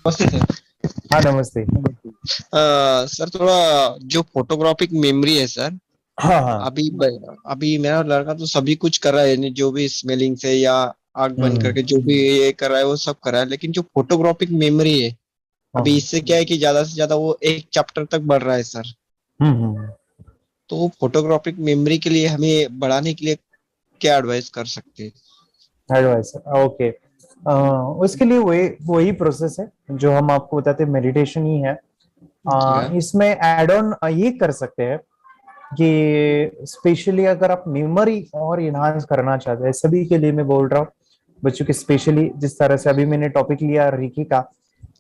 नमस्ते सर। हाँ, नमस्ते। सर थोड़ा जो फोटोग्राफिक मेमोरी है सर। हाँ, हाँ। अभी मेरा लड़का तो सभी कुछ कर रहा है, यानी जो भी स्मेलिंग से या आंख बंद हम्म। करके जो भी ये कर रहा है वो सब कर रहा है, लेकिन जो फोटोग्राफिक मेमोरी है हाँ, अभी हाँ। इससे क्या है कि ज्यादा से ज्यादा वो एक चैप्टर तक बढ़ रहा है सर। हम्म। तो फोटोग्राफिक मेमोरी के लिए हमें बढ़ाने के लिए क्या एडवाइस कर सकते हैं? Advice, okay. उसके लिए वही वही प्रोसेस है जो हम आपको बताते हैं, मेडिटेशन ही है। जी हाँ। इसमें एड ऑन ये कर सकते हैं कि स्पेशली अगर आप मेमोरी और इन्हांस करना चाहते हैं, सभी के लिए मैं बोल रहा हूँ, बच्चों की स्पेशली, जिस तरह से अभी मैंने टॉपिक लिया रिकी का,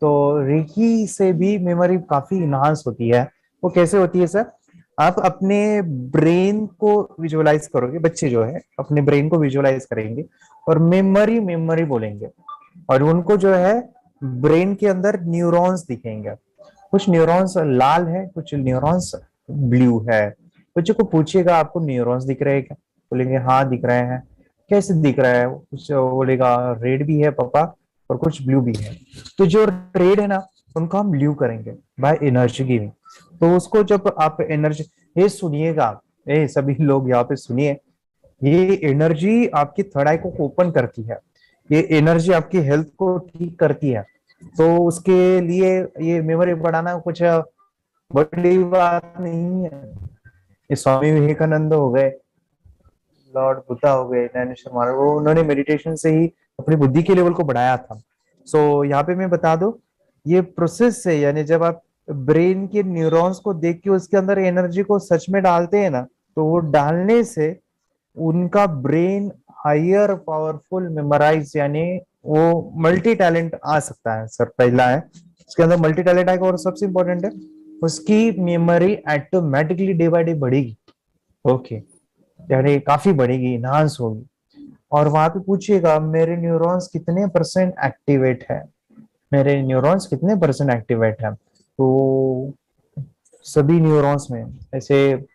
तो रिकी से भी मेमोरी काफी इन्हांस होती है। वो कैसे होती है सर? आप अपने ब्रेन को विजुअलाइज करोगे, बच्चे जो है अपने ब्रेन को विजुअलाइज करेंगे और मेमोरी मेमोरी बोलेंगे, और उनको जो है ब्रेन के अंदर न्यूरॉन्स दिखेंगे। कुछ न्यूरॉन्स लाल है, कुछ न्यूरॉन्स ब्लू है। बच्चों को पूछिएगा आपको न्यूरॉन्स दिख रहे हैं क्या? बोलेंगे हाँ दिख रहे हैं। कैसे दिख रहा है? कुछ बोलेगा रेड भी है पापा और कुछ ब्लू भी है। तो जो रेड है ना, उनको हम ब्लू करेंगे बाय एनर्जी गिविंग। तो उसको जब आप एनर्जी, ये सुनिएगा, ए सभी लोग यहाँ पे सुनिए, ये एनर्जी आपकी थर्ड आई को ओपन करती है। ये एनर्जी आपकी हेल्थ को ठीक करती है। तो उसके लिए ये मेमोरी बढ़ाना कुछ बड़ी बात नहीं है। ये स्वामी विवेकानंद हो गए, लॉर्ड बुद्धा हो गए, ज्ञानेश्वर महाराज, वो उन्होंने मेडिटेशन से ही अपनी बुद्धि के लेवल को बढ़ाया था। सो यहाँ पे मैं बता दूं, ये प्रोसेस है, यानी जब आप ब्रेन के न्यूरॉन्स को देख के उसके अंदर एनर्जी को सच में डालते हैं ना, तो वो डालने से उनका ब्रेन हायर पावरफुल मेमोराइज, यानी वो मल्टी टैलेंट आ सकता है सर, पहला है उसके अंदर मल्टी टैलेंट आएगा। और सबसे इंपॉर्टेंट है, उसकी memory automatically day by day बढ़ेगी। ओके, यानी काफी बढ़ेगी, इनहांस होगी। और वहां पे पूछिएगा मेरे न्यूरॉन्स कितने परसेंट एक्टिवेट है, मेरे न्यूरॉन्स कितने परसेंट एक्टिवेट है। तो सभी न्यूरॉन्स में, ऐसे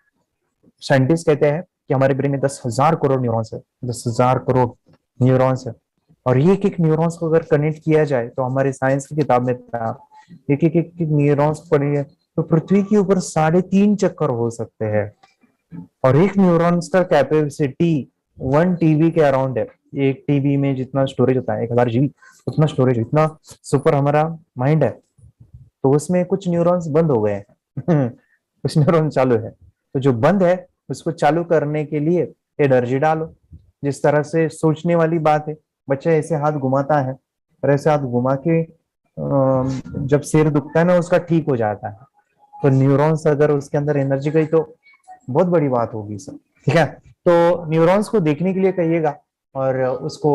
साइंटिस्ट कहते हैं कि हमारे ब्रेन में 10,000 करोड़ न्यूरॉन्स है, 10,000 करोड़ न्यूरॉन्स है। और एक एक न्यूरॉन्स को अगर कनेक्ट किया जाए, तो हमारे साइंस की किताब में था, एक न्यूरॉन्स को पढ़िए तो पृथ्वी के ऊपर 3.5 चक्कर हो सकते हैं। और एक न्यूरॉन्स का कैपेसिटी 1 TB के अराउंड है। एक टीबी में जितना स्टोरेज होता है, 1,000 GB, उतना स्टोरेज, इतना सुपर हमारा माइंड है। तो उसमें कुछ न्यूरॉन्स बंद हो गए हैं कुछ न्यूरॉन चालू है। तो जो बंद है उसको चालू करने के लिए एनर्जी डालो। जिस तरह से सोचने वाली बात है, बच्चा ऐसे हाथ घुमाता है और ऐसे हाथ घुमा के जब सिर दुखता है ना, उसका ठीक हो जाता है। तो न्यूरॉन्स अगर उसके अंदर एनर्जी गई तो बहुत बड़ी बात होगी सर। ठीक है, तो न्यूरॉन्स को देखने के लिए कहिएगा और उसको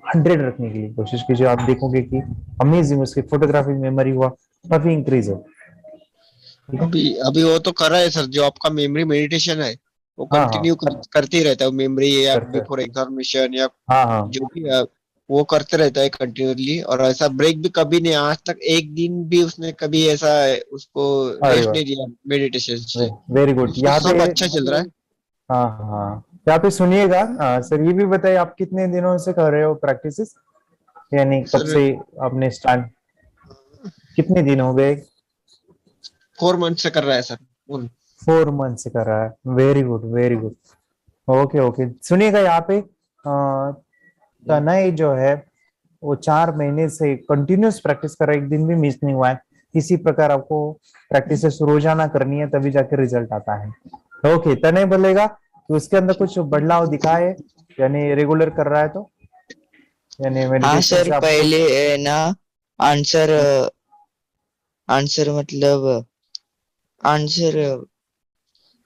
100 रखने के लिए कोशिश कीजिए। आप देखोगे कि अमेजिंग उसकी फोटोग्राफी मेमोरी हुआ काफी इंक्रीज हो। ठीक है। अभी अभी वो तो कर रहा है सर, जो आपका मेमोरी मेडिटेशन है वो हाँ, कंटिन्यू हाँ। करते ही रहता है, मेमोरी या करते हैं। बिफोर एग्जामिनेशन या हाँ, हाँ। जो भी है, वो करते रहता है कंटिन्यूअसली, और ऐसा ब्रेक भी कभी नहीं, आज तक एक दिन भी उसने कभी ऐसा उसको अरे रेस्ट वाह, नहीं दिया मेडिटेशन से। Very good. उसको यहाँ पे, सब अच्छा चल रहा है। हाँ, हाँ, यहाँ पे सुनिएगा। सर ये भी बताइए, आप कितने दिनों से कर रहे हो प्रैक्टिस, यानी कब सर से आपने स्टार्ट, कितने दिन हो गए? 4 मंथ से कर रहा है सर। उन 4 मंथ से कर रहा है, very good, very good. Okay, okay, सुनिएगा यहाँ पे, तनय जो है वो 4 महीने से कंटिन्यूस प्रैक्टिस कर रहा है, एक दिन भी मिस नहीं हुआ है। इसी प्रकार आपको प्रैक्टिस रोजाना करनी है, तभी जाके रिजल्ट आता है। ओके, तनय बोलेगा कि उसके अंदर कुछ बदलाव दिखा है, यानी रेगुलर कर रहा है तो, यानी हाँ मेडिटेशन सर, से आपको। पहले ना आंसर आंसर मतलब आंसर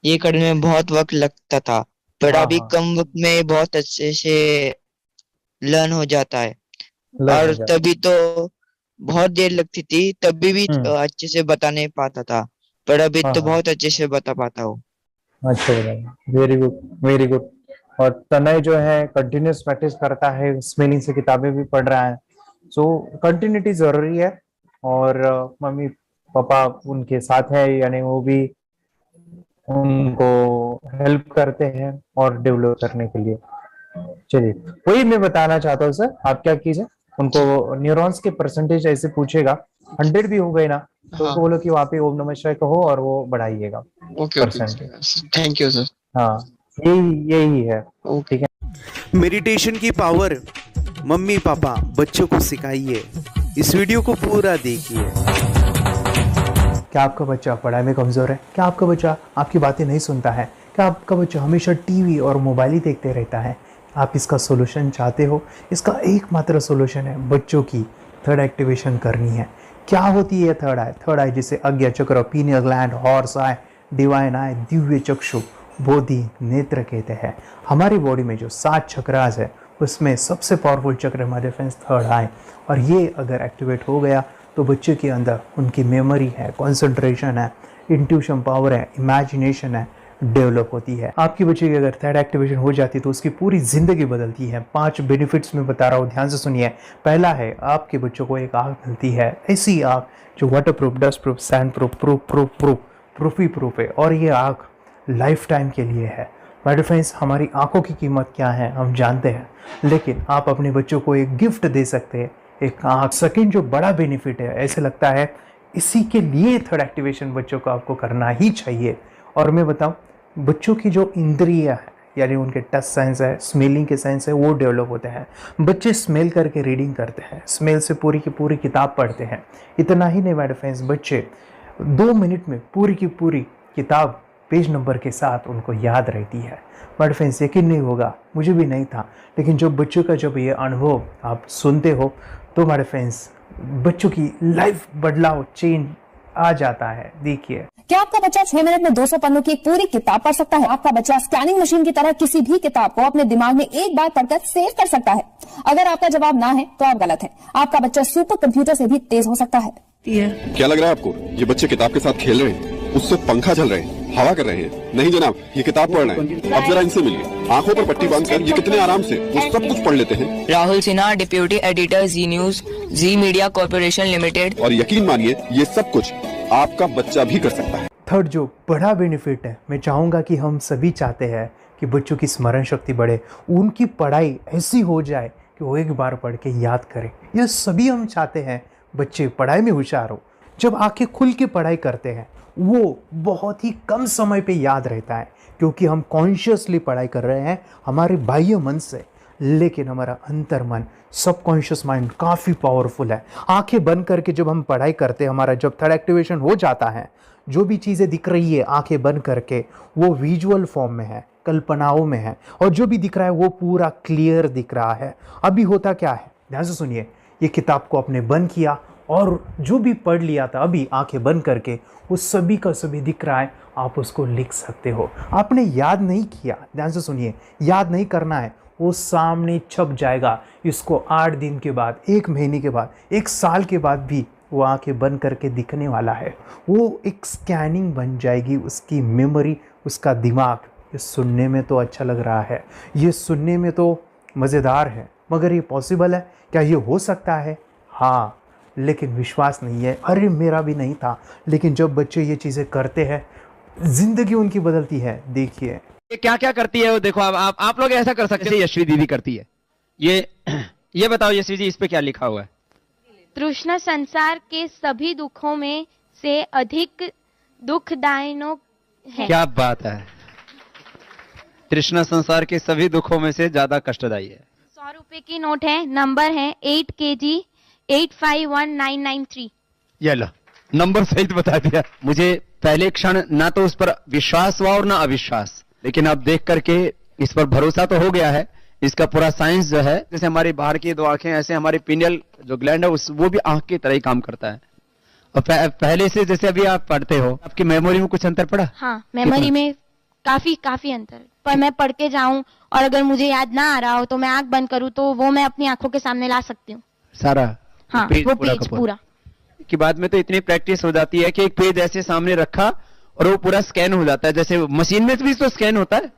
ये करने में बहुत वक्त लगता था, पर हाँ, अभी हाँ। कम वक्त में बहुत अच्छे से लर्न हो जाता है। लर्न हो और जाए। तभी तो बहुत देर लगती थी, तभी भी हम्म। अच्छे से बता नहीं पाता था, पर अभी हाँ, तो हाँ। बहुत अच्छे से बता पाता हूँ। अच्छा, वेरी गुड, वेरी गुड। और तनय जो है कंटिन्यूस प्रैक्टिस करता है, स्पेलिंग से किताबें भी पढ़ रहा है। सो कंटिन्यूटी जरूरी है। और मम्मी पापा उनके साथ है, यानी वो भी उनको हेल्प करते हैं और डेवलप करने के लिए। चलिए, वही मैं बताना चाहता हूँ सर, आप क्या कीजिए, उनको न्यूरॉन्स के परसेंटेज ऐसे पूछेगा 100 भी हो गए ना तो हाँ उसको बोलो कि वहाँ पे ओम नमः शिवाय कहो और वो बढ़ाइएगा okay okay percent. Thank you sir. हाँ यही यही है। ओके। ठीक है। मेडिटेशन की पावर मम्मी पापा बच्चों को सिखाइए। इस वीडियो को पूरा देखिए। क्या आपका बच्चा पढ़ाई में कमज़ोर है? क्या आपका बच्चा आपकी बातें नहीं सुनता है? क्या आपका बच्चा हमेशा टीवी और मोबाइल ही देखते रहता है? आप इसका सोल्यूशन चाहते हो? इसका एकमात्र सोल्यूशन है बच्चों की थर्ड एक्टिवेशन करनी है। क्या होती है थर्ड आई? थर्ड आई जिसे Ajna chakra, pineal gland, Horus eye, divine eye, दिव्य चक्षु, बोधि नेत्र कहते हैं। हमारी बॉडी में जो 7 चक्रास है उसमें सबसे पावरफुल चक्र हमारे फ्रेंड्स थर्ड आई, और ये अगर एक्टिवेट हो गया तो बच्चे के अंदर उनकी मेमोरी है, कंसंट्रेशन है, इंट्यूशन पावर है, इमेजिनेशन है, डेवलप होती है। आपकी बच्चे की अगर थर्ड एक्टिवेशन हो जाती है तो उसकी पूरी जिंदगी बदलती है। 5 बेनिफिट्स में बता रहा हूँ, ध्यान से सुनिए। पहला है आपके बच्चों को एक आँख मिलती है, ऐसी आँख जो waterproof, dustproof, sand proof, proof ही प्रूफ है, और ये आँख लाइफ टाइम के लिए है। माय फ्रेंड्स, हमारी आंखों की कीमत क्या है हम जानते हैं, लेकिन आप अपने बच्चों को एक गिफ्ट दे सकते हैं, एक आँख। सेकेंड जो बड़ा बेनिफिट है, ऐसे लगता है इसी के लिए थर्ड एक्टिवेशन बच्चों को आपको करना ही चाहिए। और मैं बताऊं, बच्चों की जो इंद्रियां है, यानी उनके टच सेंस है, स्मेलिंग के सेंस है, वो डेवलप होते हैं। बच्चे स्मेल करके रीडिंग करते हैं, स्मेल से पूरी की पूरी किताब पढ़ते हैं। इतना ही नहीं माय फ्रेंड्स, बच्चे 2 मिनट में पूरी की पूरी किताब पेज नंबर के साथ उनको याद रहती है। बट फ्रेंड्स, यकीन नहीं होगा, मुझे भी नहीं था, लेकिन जब बच्चों का जब ये अनुभव आप सुनते हो तो हमारे फ्रेंड्स बच्चों की लाइफ बदलाव, चेंज आ जाता है। देखिए, क्या आपका बच्चा 6 मिनट में 200 पन्नों की एक पूरी किताब पढ़ सकता है? आपका बच्चा स्कैनिंग मशीन की तरह किसी भी किताब को अपने दिमाग में एक बार पढ़कर सेव कर सकता है? अगर आपका जवाब ना है तो आप गलत हैं। आपका बच्चा सुपर कंप्यूटर से भी तेज हो सकता है। क्या लग रहा है आपको ये बच्चे किताब के साथ खेल रहे हैं, उससे पंखा झल रहे हैं, हवा कर रहे हैं? नहीं जनाब, ये किताब पढ़ रहे हैं। अब जरा इनसे मिलिए, आंखों पर पट्टी बांधकर ये कितने आराम से वो सब कुछ पढ़ लेते हैं। राहुल सिन्हा, डिप्यूटी एडिटर, जी न्यूज, जी मीडिया कॉर्पोरेशन लिमिटेड। और यकीन मानिए ये सब कुछ आपका बच्चा भी कर सकता है। थर्ड जो बड़ा बेनिफिट है, मैं चाहूँगा कि हम सभी चाहते हैं कि बच्चों की स्मरण शक्ति बढ़े, उनकी पढ़ाई ऐसी हो जाए कि वो एक बार पढ़ के याद करें। यह सभी हम चाहते हैं, बच्चे पढ़ाई में होशियार हो। जब आंखें खुल के पढ़ाई करते हैं वो बहुत ही कम समय पे याद रहता है, क्योंकि हम कॉन्शियसली पढ़ाई कर रहे हैं हमारे बाह्य मन से, लेकिन हमारा अंतर मन, सबकॉन्शियस माइंड काफ़ी पावरफुल है। आंखें बंद करके जब हम पढ़ाई करते हैं, हमारा जब थर्ड एक्टिवेशन हो जाता है, जो भी चीज़ें दिख रही है आंखें बंद करके, वो विजुअल फॉर्म में है, कल्पनाओं में है, और जो भी दिख रहा है वो पूरा क्लियर दिख रहा है। अभी होता क्या है, ध्यान से सुनिए। ये किताब को आपने बंद किया और जो भी पढ़ लिया था अभी आंखें बंद करके, वो सभी का सभी दिख रहा है, आप उसको लिख सकते हो। आपने याद नहीं किया, ध्यान से सुनिए, याद नहीं करना है, वो सामने छप जाएगा। इसको 8 दिन के बाद, 1 महीने के बाद, 1 साल के बाद भी वो आंखें बंद करके दिखने वाला है। वो एक स्कैनिंग बन जाएगी, उसकी मेमोरी, उसका दिमाग। ये सुनने में तो अच्छा लग रहा है, ये सुनने में तो मज़ेदार है, मगर ये पॉसिबल है क्या? ये हो सकता है, हाँ, लेकिन विश्वास नहीं है। अरे मेरा भी नहीं था, लेकिन जब बच्चे ये चीज़ें करते हैं जिंदगी उनकी बदलती है। देखिए ये क्या क्या करती है वो देखो। अब आप लोग ऐसा कर सकते हैं, यशवी दीदी करती है। ये बताओ यशवी जी, इस पे क्या लिखा हुआ है? तृष्णा संसार के सभी दुखों में से अधिक दुखदायक है। क्या बात है, तृष्णा संसार के सभी दुखों में से ज्यादा कष्टदायी है। 100 रुपए की नोट है, नंबर है 8 kg 851993। ये लो, नंबर सहित बता दिया। मुझे पहले क्षण ना तो उस पर विश्वास हुआ और ना अविश्वास, लेकिन अब देख करके इस पर भरोसा तो हो गया है। इसका पूरा साइंस जो है, जैसे हमारी बाहर की 2 आंखें, ऐसे हमारी पिनियल जो ग्लैंड है वो भी आंख की तरह ही काम करता है। और पहले से जैसे अभी आप पढ़ते हो, आपकी मेमोरी में कुछ अंतर पड़ा? हाँ, मेमोरी में काफी अंतर। पर मैं पढ़ के जाऊं और अगर मुझे याद ना आ रहा हो तो मैं आंख बंद करूं तो वो मैं अपनी आंखों के सामने ला सकती हूँ सारा। हाँ, वो पेज पूरा की बाद में तो इतनी प्रैक्टिस हो जाती है कि एक पेज ऐसे सामने रखा और वो पूरा स्कैन हो जाता है, जैसे मशीन में भी तो स्कैन होता है।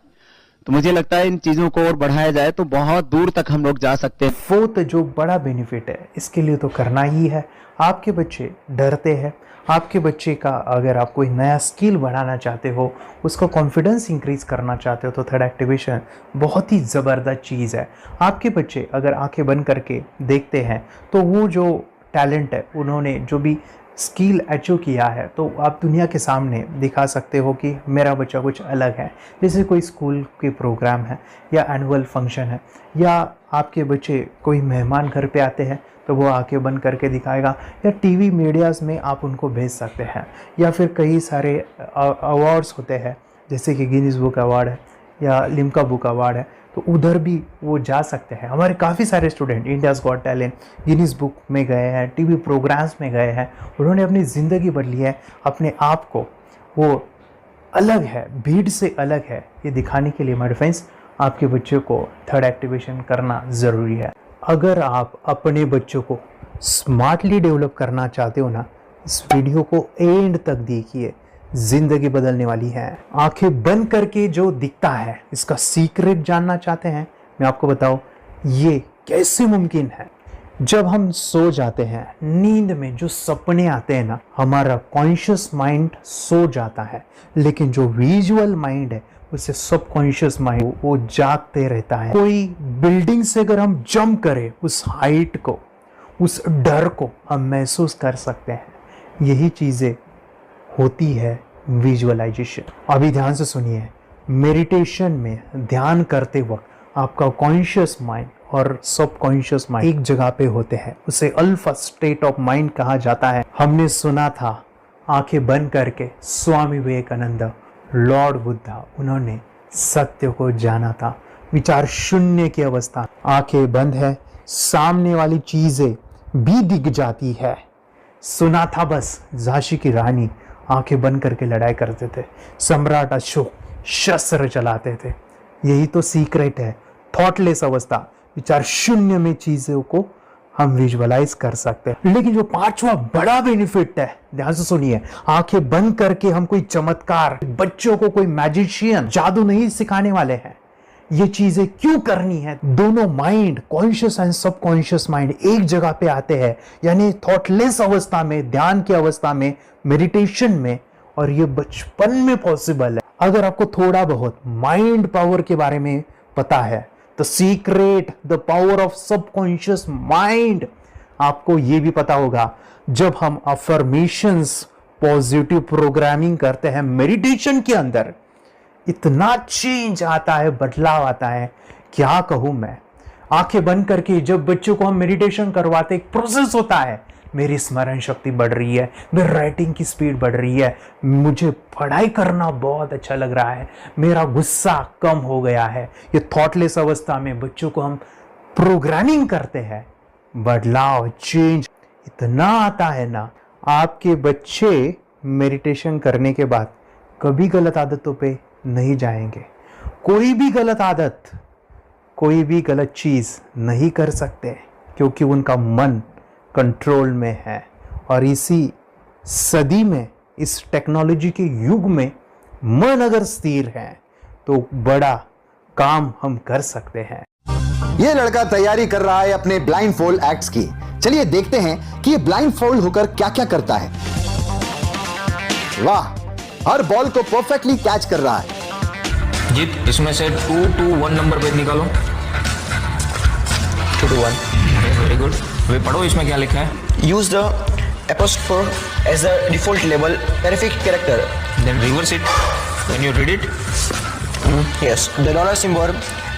तो मुझे लगता है इन चीजों को और बढ़ाया जाए तो बहुत दूर तक हम लोग जा सकते हैं। फोर्थ जो बड़ा बेनिफिट है, इसके लिए तो करना ही है। आपके बच्चे डरते हैं, आपके बच्चे का अगर आप कोई नया स्किल बढ़ाना चाहते हो, उसका कॉन्फिडेंस इंक्रीज करना चाहते हो, तो थर्ड एक्टिवेशन बहुत ही ज़बरदस्त चीज़ है। आपके बच्चे अगर आंखें बंद करके देखते हैं तो वो जो टैलेंट है, उन्होंने जो भी स्किल अचीव किया है, तो आप दुनिया के सामने दिखा सकते हो कि मेरा बच्चा कुछ अलग है। जैसे कोई स्कूल के प्रोग्राम है या एनुअल फंक्शन है, या आपके बच्चे कोई मेहमान घर पे आते हैं तो वो आंखें बंद करके दिखाएगा, या टीवी मीडियाज़ में आप उनको भेज सकते हैं, या फिर कई सारे अवार्ड्स होते हैं जैसे कि गिनीज बुक अवार्ड है या लिम्का बुक अवार्ड है, तो उधर भी वो जा सकते हैं। हमारे काफ़ी सारे student India's got talent, Guinness book में गए हैं, टीवी प्रोग्राम्स में गए हैं, उन्होंने अपनी ज़िंदगी बदली है, अपने आप को वो अलग है, भीड़ से अलग है, ये दिखाने के लिए मेरे फ्रेंड्स आपके बच्चों को थर्ड एक्टिवेशन करना ज़रूरी है। अगर आप अपने बच्चों को स्मार्टली डेवलप करना चाहते हो ना, इस वीडियो को एंड तक देखिए, जिंदगी बदलने वाली है। आंखें बंद करके जो दिखता है, इसका सीक्रेट जानना चाहते हैं, मैं आपको बताऊं ये कैसे मुमकिन है। जब हम सो जाते हैं, नींद में जो सपने आते हैं ना, हमारा कॉन्शियस माइंड सो जाता है, लेकिन जो विजुअल माइंड है उसे सबकॉन्शियस माइंड वो जागते रहता है। कोई बिल्डिंग से अगर हम जंप करें, उस हाइट को, उस डर को हम महसूस कर सकते हैं। यही चीज़ें होती है विजुअलाइजेशन। अभी ध्यान से सुनिए, मेडिटेशन में ध्यान करते वक्त आपका कॉन्शियस माइंड और सबकॉन्शियस माइंड एक जगह पे होते हैं, उसे अल्फा स्टेट ऑफ माइंड कहा जाता है। हमने सुना था आंखें बंद करके स्वामी विवेकानंद, लॉर्ड बुद्धा, उन्होंने सत्य को जाना था। विचार शून्य की अवस्था, आंखें बंद है, सामने वाली चीजें भी दिख जाती है। सुना था बस, झांसी की रानी आंखें बंद करके लड़ाई करते थे, सम्राट अशोक शस्त्र चलाते थे। यही तो सीक्रेट है, थॉटलेस अवस्था, विचार शून्य में चीजों को हम विजुअलाइज कर सकते हैं। लेकिन जो पांचवा बड़ा बेनिफिट है, ध्यान से सुनिए, आंखें बंद करके हम कोई चमत्कार, बच्चों को कोई मैजिशियन जादू नहीं सिखाने वाले हैं। ये चीजें क्यों करनी है? दोनों mind, conscious and subconscious mind एक जगह पे आते हैं, यानी थॉटलेस अवस्था में, ध्यान की अवस्था में, मेडिटेशन में, और ये बचपन में पॉसिबल है। अगर आपको थोड़ा बहुत माइंड पावर के बारे में पता है, the secret, the power of subconscious mind, आपको ये भी पता होगा जब हम अफर्मेशंस, पॉजिटिव प्रोग्रामिंग करते हैं मेडिटेशन के अंदर, इतना चेंज आता है, बदलाव आता है, क्या कहूं मैं। आंखें बंद करके जब बच्चों को हम मेडिटेशन करवाते, एक प्रोसेस होता है, मेरी स्मरण शक्ति बढ़ रही है, मेरी राइटिंग की स्पीड बढ़ रही है, मुझे पढ़ाई करना बहुत अच्छा लग रहा है, मेरा गुस्सा कम हो गया है। ये थॉटलेस अवस्था में बच्चों को हम प्रोग्रामिंग करते हैं, बदलाव, चेंज इतना आता है ना। आपके बच्चे मेडिटेशन करने के बाद कभी गलत आदतों पे नहीं जाएंगे, कोई भी गलत आदत, कोई भी गलत चीज नहीं कर सकते, क्योंकि उनका मन कंट्रोल में है। और इसी सदी में, इस टेक्नोलॉजी के युग में, मन अगर स्थिर है तो बड़ा काम हम कर सकते हैं। ये लड़का तैयारी कर रहा है अपने ब्लाइंड फोल्ड एक्ट्स की। चलिए देखते हैं कि ये ब्लाइंड फोल्ड होकर क्या क्या करता है। वाह, हर बॉल को परफेक्टली कैच कर रहा है। जीत, इसमें से 2 to 1 नंबर भेद निकालो। 2 to 1, वेरी गुड। वे पढ़ो, इसमें क्या लिखा है? Use the apostrophe as a default label terrific character. Then reverse it when you read it. Yes, the dollar symbol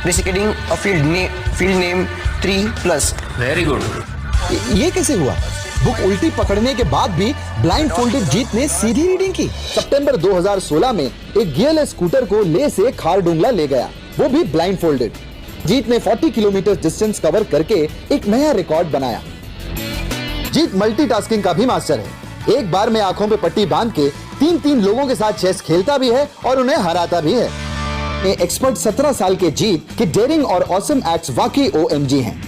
designating a field name 3+. Very good. ये कैसे हुआ? बुक उल्टी पकड़ने के बाद भी ब्लाइंड फोल्डेड जीत ने सीधी रीडिंग की। सितंबर 2016 में एक गियरलेस स्कूटर को ले से खारडुंगला ले गया, वो भी ब्लाइंड फोल्डेड। जीत ने 40 किलोमीटर डिस्टेंस कवर करके एक नया रिकॉर्ड बनाया। जीत मल्टीटास्किंग का भी मास्टर है। एक बार में आंखों पे पट्टी बांध के 3 लोगों के साथ चेस खेलता भी है और उन्हें हराता भी है। एक्सपर्ट 17 साल के जीत के डेयरिंग और ऑसम एक्ट्स वाकई OMG हैं।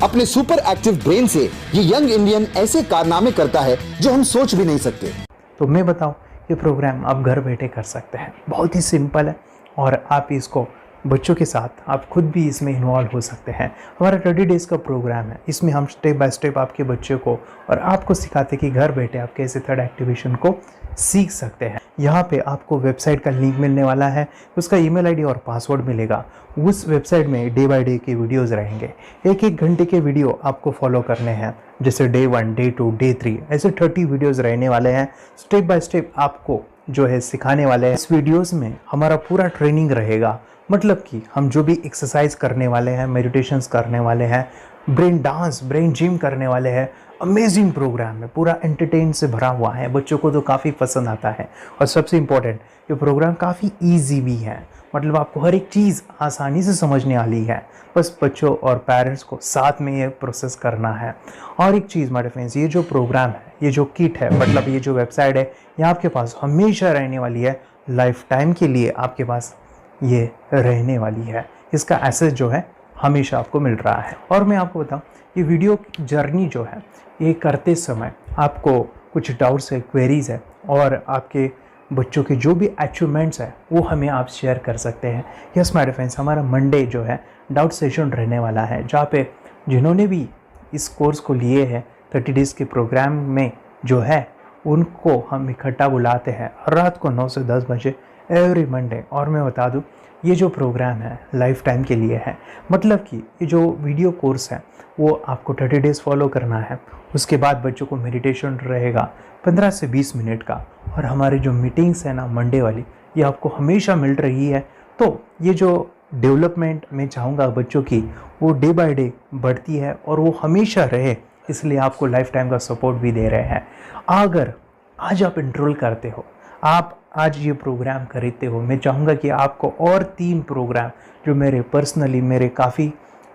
अपने सुपर एक्टिव ब्रेन से ये यंग इंडियन ऐसे कारनामे करता है जो हम सोच भी नहीं सकते। तो मैं बताऊं, ये प्रोग्राम आप घर बैठे कर सकते हैं, बहुत ही सिंपल है, और आप इसको बच्चों के साथ आप खुद भी इसमें इन्वॉल्व हो सकते हैं। हमारा 30 डेज का प्रोग्राम है, इसमें हम स्टेप बाय स्टेप आपके बच्चे को और आपको सिखाते कि घर बैठे आप कैसे थर्ड एक्टिवेशन को सीख सकते हैं। यहाँ पे आपको वेबसाइट का लिंक मिलने वाला है, उसका ईमेल आईडी और पासवर्ड मिलेगा। उस वेबसाइट में डे बाय डे के वीडियोस रहेंगे, 1-1 घंटे के वीडियो आपको फॉलो करने हैं, जैसे डे 1, डे 2, डे 3 ऐसे 30 वीडियोस रहने वाले हैं। स्टेप बाय स्टेप आपको जो है सिखाने वाले हैं। इस वीडियोस में हमारा पूरा ट्रेनिंग रहेगा, मतलब कि हम जो भी एक्सरसाइज करने वाले हैं, मेडिटेशंस करने वाले हैं, ब्रेन डांस, ब्रेन जिम करने वाले हैं। अमेजिंग प्रोग्राम है, पूरा एंटरटेन से भरा हुआ है, बच्चों को तो काफ़ी पसंद आता है। और सबसे इम्पोर्टेंट, ये प्रोग्राम काफ़ी ईजी भी है, मतलब आपको हर एक चीज़ आसानी से समझने वाली है। बस बच्चों और पेरेंट्स को साथ में ये प्रोसेस करना है। और एक चीज़ माय फ्रेंड्स, ये जो प्रोग्राम है, ये जो किट है, मतलब ये जो वेबसाइट है, ये आपके पास हमेशा रहने वाली है, लाइफ टाइम के लिए आपके पास ये रहने वाली है। इसका एक्सेस जो है हमेशा आपको मिल रहा है। और मैं आपको बताऊं, ये वीडियो जर्नी जो है, ये करते समय आपको कुछ डाउट्स है, क्वेरीज है, और आपके बच्चों के जो भी अचीवमेंट्स है वो हमें आप शेयर कर सकते हैं। यस माय फ्रेंड्स, हमारा मंडे जो है डाउट सेशन रहने वाला है, जहाँ पे जिन्होंने भी इस कोर्स को लिए हैं 30 डेज़ के प्रोग्राम में जो है, उनको हम इकट्ठा बुलाते हैं रात को 9 से 10 बजे एवरी मंडे। और मैं बता दूं, ये जो प्रोग्राम है लाइफ टाइम के लिए है, मतलब कि ये जो वीडियो कोर्स है वो आपको 30 डेज़ फॉलो करना है। उसके बाद बच्चों को मेडिटेशन रहेगा 15 से 20 मिनट का, और हमारी जो मीटिंग्स है ना मंडे वाली, ये आपको हमेशा मिल रही है। तो ये जो डेवलपमेंट मैं चाहूँगा बच्चों की, वो डे बाय डे बढ़ती है और वो हमेशा रहे, इसलिए आपको लाइफ टाइम का सपोर्ट भी दे रहे हैं। अगर आज आप इनरोल करते हो, आप आज ये प्रोग्राम खरीदते हो, मैं चाहूँगा कि आपको और 3 प्रोग्राम जो मेरे पर्सनली मेरे काफ़ी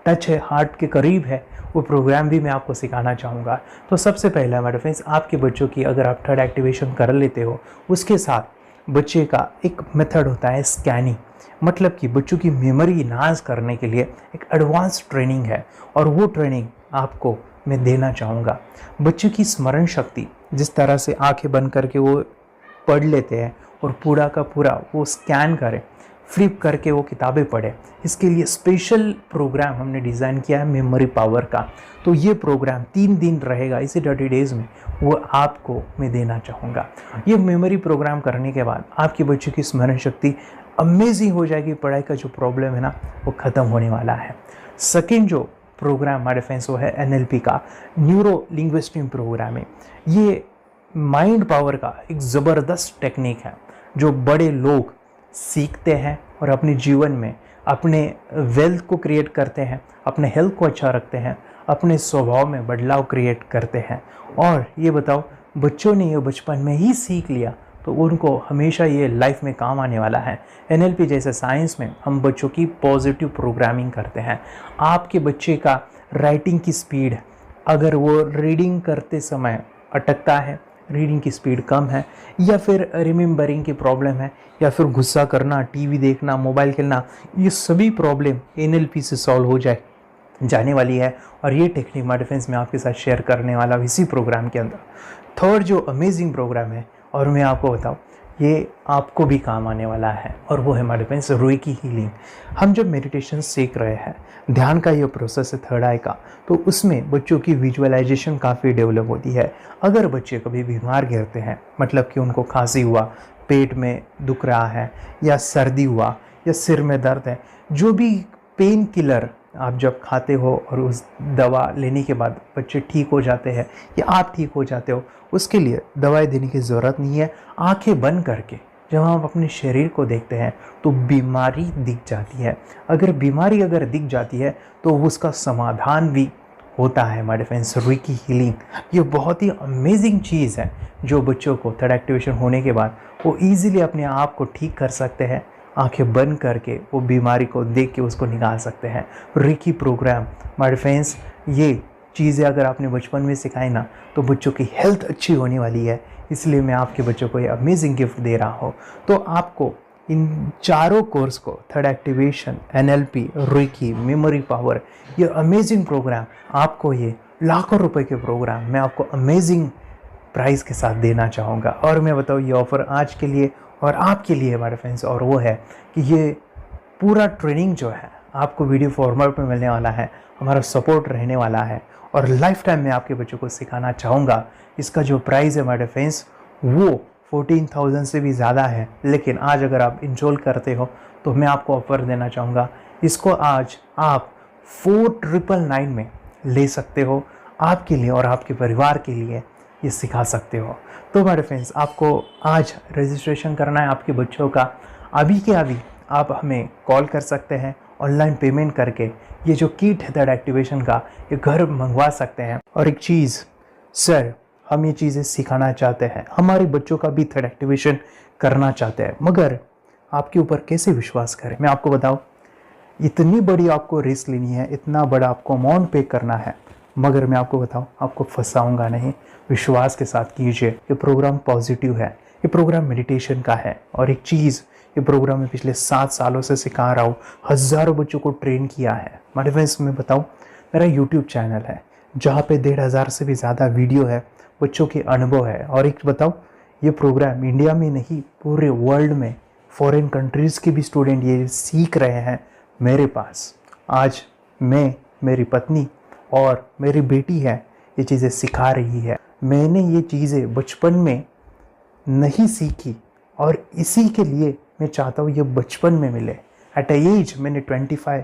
टच है, हार्ट के करीब है, वो प्रोग्राम भी मैं आपको सिखाना चाहूँगा। तो सबसे पहला हमारे फ्रेंड्स, आपके बच्चों की अगर आप 3rd एक्टिवेशन कर लेते हो, उसके साथ बच्चे का एक मेथड होता है स्कैनिंग, मतलब कि बच्चों की मेमोरी इन्हांस करने के लिए एक एडवांस ट्रेनिंग है, और वो ट्रेनिंग आपको मैं देना चाहूँगा। बच्चों की स्मरण शक्ति, जिस तरह से आंखें बंद करके वो पढ़ लेते हैं और पूरा का पूरा वो स्कैन करें, फ्लिप करके वो किताबें पढ़े, इसके लिए स्पेशल प्रोग्राम हमने डिज़ाइन किया है मेमोरी पावर का। तो ये प्रोग्राम 3 दिन रहेगा, इसी 30 डेज़ में वो आपको मैं देना चाहूँगा। ये मेमोरी प्रोग्राम करने के बाद आपके बच्चों की स्मरण शक्ति अमेजिंग हो जाएगी, पढ़ाई का जो प्रॉब्लम है ना वो ख़त्म होने वाला है। सेकेंड जो प्रोग्राम हमारे फ्रेंड्स वो है NLP का, न्यूरो लिंग्विस्टिक प्रोग्राम है। ये माइंड पावर का एक ज़बरदस्त टेक्निक है जो बड़े लोग सीखते हैं और अपने जीवन में अपने वेल्थ को क्रिएट करते हैं, अपने हेल्थ को अच्छा रखते हैं, अपने स्वभाव में बदलाव क्रिएट करते हैं। और ये बताओ, बच्चों ने ये बचपन में ही सीख लिया तो उनको हमेशा ये लाइफ में काम आने वाला है। NLP जैसे साइंस में हम बच्चों की पॉजिटिव प्रोग्रामिंग करते हैं। आपके बच्चे का राइटिंग की स्पीड, अगर वो रीडिंग करते समय अटकता है, रीडिंग की स्पीड कम है, या फिर रिमेंबरिंग की प्रॉब्लम है, या फिर गुस्सा करना, टीवी देखना, मोबाइल खेलना, ये सभी प्रॉब्लम NLP से सॉल्व हो जाने वाली है। और ये टेक्निक माय फ्रेंड्स मैं आपके साथ शेयर करने वाला हूँ इसी प्रोग्राम के अंदर। थर्ड जो अमेजिंग प्रोग्राम है, और मैं आपको बताऊँ, ये आपको भी काम आने वाला है, और वो है हमारे फ्रेंड्स रेकी हीलिंग। हम जब मेडिटेशन सीख रहे हैं, ध्यान का ये प्रोसेस है 3rd आई का, तो उसमें बच्चों की विजुअलाइजेशन काफ़ी डेवलप होती है। अगर बच्चे कभी बीमार गिरते हैं, मतलब कि उनको खांसी हुआ, पेट में दुख रहा है, या सर्दी हुआ, या सिर में दर्द है, जो भी पेन किलर आप जब खाते हो और उस दवा लेने के बाद बच्चे ठीक हो जाते हैं या आप ठीक हो जाते हो, उसके लिए दवाई देने की ज़रूरत नहीं है। आंखें बंद करके जब हम अपने शरीर को देखते हैं तो बीमारी दिख जाती है। अगर बीमारी दिख जाती है तो उसका समाधान भी होता है हमारे फ्रेंड्स। रेकी हीलिंग ये बहुत ही अमेजिंग चीज़ है जो बच्चों को 3rd एक्टिवेशन होने के बाद वो ईज़िली अपने आप को ठीक कर सकते हैं। आंखें बंद करके वो बीमारी को देख के उसको निकाल सकते हैं। रेकी प्रोग्राम हमारे फ्रेंड्स, ये चीज़ें अगर आपने बचपन में सिखाई ना तो बच्चों की हेल्थ अच्छी होने वाली है। इसलिए मैं आपके बच्चों को ये अमेजिंग गिफ्ट दे रहा हूँ। तो आपको इन चारों कोर्स को 3rd activation, NLP, reiki, memory power, ये अमेजिंग प्रोग्राम, आपको ये लाखों रुपए के प्रोग्राम मैं आपको अमेजिंग प्राइस के साथ देना चाहूँगा। और मैं बताऊँ, ये ऑफ़र आज के लिए और आपके लिए हमारे फ्रेंड्स, और वो है कि ये पूरा ट्रेनिंग जो है आपको वीडियो फॉर्मेट में मिलने वाला है, हमारा सपोर्ट रहने वाला है, और लाइफ टाइम में आपके बच्चों को सिखाना चाहूँगा। इसका जो प्राइस है हमारे फ्रेंड्स वो 14,000 से भी ज़्यादा है, लेकिन आज अगर आप इंस्टॉल करते हो तो मैं आपको ऑफर देना चाहूँगा, इसको आज आप 4,999 में ले सकते हो। आपके लिए और आपके परिवार के लिए ये सिखा सकते हो। तो मेरे फ्रेंड्स, आपको आज रजिस्ट्रेशन करना है आपके बच्चों का, अभी के अभी आप हमें कॉल कर सकते हैं, ऑनलाइन पेमेंट करके ये जो किट है थर्ड एक्टिवेशन का, ये घर मंगवा सकते हैं। और एक चीज़ सर, हम ये चीज़ें सिखाना चाहते हैं, हमारे बच्चों का भी थर्ड एक्टिवेशन करना चाहते हैं, मगर आपके ऊपर कैसे विश्वास करें? मैं आपको बताऊं, इतनी बड़ी आपको रिस्क लेनी है, इतना बड़ा आपको अमाउंट पे करना है, मगर मैं आपको बताऊं, आपको फंसाऊंगा नहीं। विश्वास के साथ कीजिए। ये प्रोग्राम पॉजिटिव है, ये प्रोग्राम मेडिटेशन का है। और एक चीज़, ये प्रोग्राम में पिछले 7 सालों से सिखा रहा हूँ, हज़ारों बच्चों को ट्रेन किया है। मेरे फ्रेंड्स, मैं बताऊँ, मेरा यूट्यूब चैनल है जहाँ पे 1,500 से भी ज़्यादा वीडियो है, बच्चों के अनुभव है। और एक बताऊँ, ये प्रोग्राम इंडिया में नहीं, पूरे वर्ल्ड में फॉरेन कंट्रीज़ के भी स्टूडेंट ये सीख रहे हैं मेरे पास। आज मैं, मेरी पत्नी और मेरी बेटी है, ये चीज़ें सिखा रही है। मैंने ये चीज़ें बचपन में नहीं सीखी और इसी के लिए मैं चाहता हूँ ये बचपन में मिले। एट अ एज मैंने 25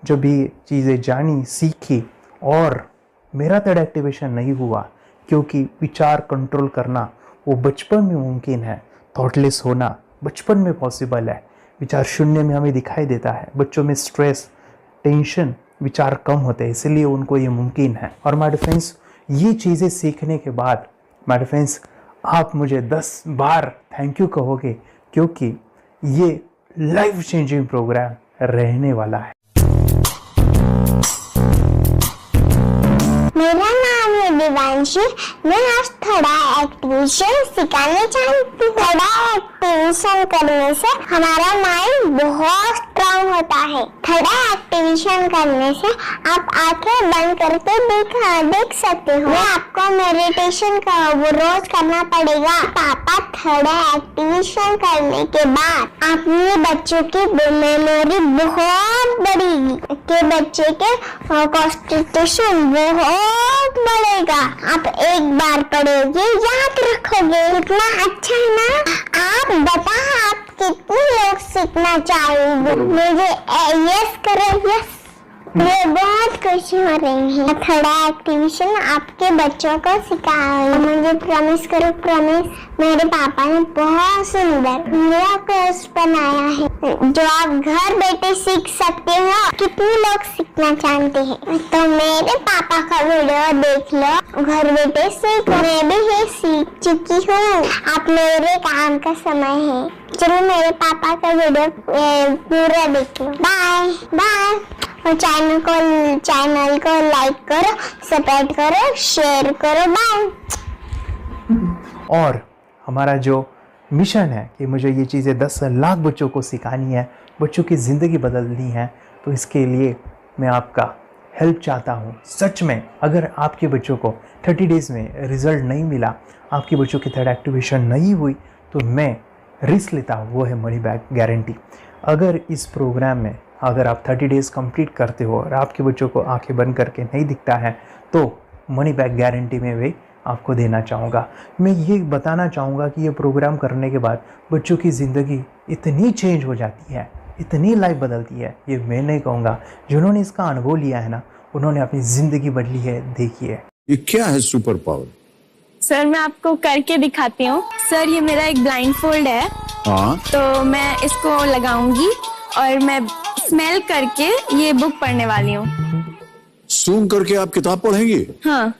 जब ये चीज़ें जानी, सीखी, और मेरा थर्ड एक्टिवेशन नहीं हुआ क्योंकि विचार कंट्रोल करना वो बचपन में मुमकिन है। थॉटलेस होना बचपन में पॉसिबल है। विचार शून्य में हमें दिखाई देता है। बच्चों में स्ट्रेस, टेंशन, विचार कम होते हैं, इसलिए उनको ये मुमकिन है। और माय फ्रेंड्स, ये चीज़ें सीखने के बाद माय फ्रेंड्स, आप मुझे 10 बार थैंक यू कहोगे, क्योंकि ये लाइफ चेंजिंग प्रोग्राम रहने वाला है। मेरा नाम है दिवांशी। मैं आज थोड़ा एक्टिवेशन सिखाना चाहती हूँ। थोड़ा एक्टिवेशन करने से हमारा माइंड बहुत स्ट्रांग होता है। थोड़ा एक्टिवेशन करने से आप आंखें बंद करके देख सकते हो। मैं आपको मेडिटेशन का वो रोज करना पड़ेगा। पापा, थोड़ा एक्टिवेशन करने के बाद अपने बच्चों की मेमोरी बहुत बढ़ेगी, के बच्चे के कॉन्सेंट्रेशन बहुत बढ़ेगा। आप एक बार पढ़ोगे, याद रखोगे, कितना अच्छा है ना। आप बताओ, आप कितने लोग सीखना चाहोगे? मुझे यस करो, यस। मैं बहुत खुश हो रही हूँ। थोड़ा एक्टिवेशन आपके बच्चों को सिखाओ। मुझे प्रॉमिस करो, प्रॉमिस। मेरे पापा ने बहुत सुंदर मेरा कोर्स बनाया है जो आप घर बैठे सीख सकते हो। कितने लोग सीखना चाहते हैं तो मेरे पापा का वीडियो देख लो, घर बैठे सीखो। मैं भी ये सीख चुकी हूँ। आप मेरे काम का समय है, चलो मेरे पापा का वीडियो पूरा देख लो। Bye bye. और चैनल को लाइक करो, सपोर्ट करो, शेयर करो। बाय। और हमारा जो मिशन है कि मुझे ये चीज़ें 10 लाख बच्चों को सिखानी है, बच्चों की ज़िंदगी बदलनी है, तो इसके लिए मैं आपका हेल्प चाहता हूँ। सच में अगर आपके बच्चों को 30 डेज़ में रिज़ल्ट नहीं मिला, आपके बच्चों की थर्ड एक्टिवेशन नहीं हुई, तो मैं रिस्क लेता हूँ, वो है मनी बैक गारंटी। अगर इस प्रोग्राम में अगर आप 30 डेज़ कंप्लीट करते हो और आपके बच्चों को आंखें बंद करके नहीं दिखता है, तो मनी बैक गारंटी में भी आपको देना चाहूँगा। मैं ये बताना चाहूँगा कि ये प्रोग्राम करने के बाद बच्चों की ज़िंदगी इतनी चेंज हो जाती है, इतनी लाइफ बदलती है, ये मैं नहीं कहूँगा। जिन्होंने इसका अनुभव लिया है ना, उन्होंने अपनी ज़िंदगी बदली है। देखिए, ये क्या है सुपर पावर? सर, मैं आपको करके दिखाती हूँ। सर, ये मेरा एक ब्लाइंड फोल्ड है। हाँ, तो मैं इसको लगाऊंगी और मैं स्मेल करके ये बुक पढ़ने वाली हूँ। सूंघ करके आप किताब पढ़ेंगी? हाँ।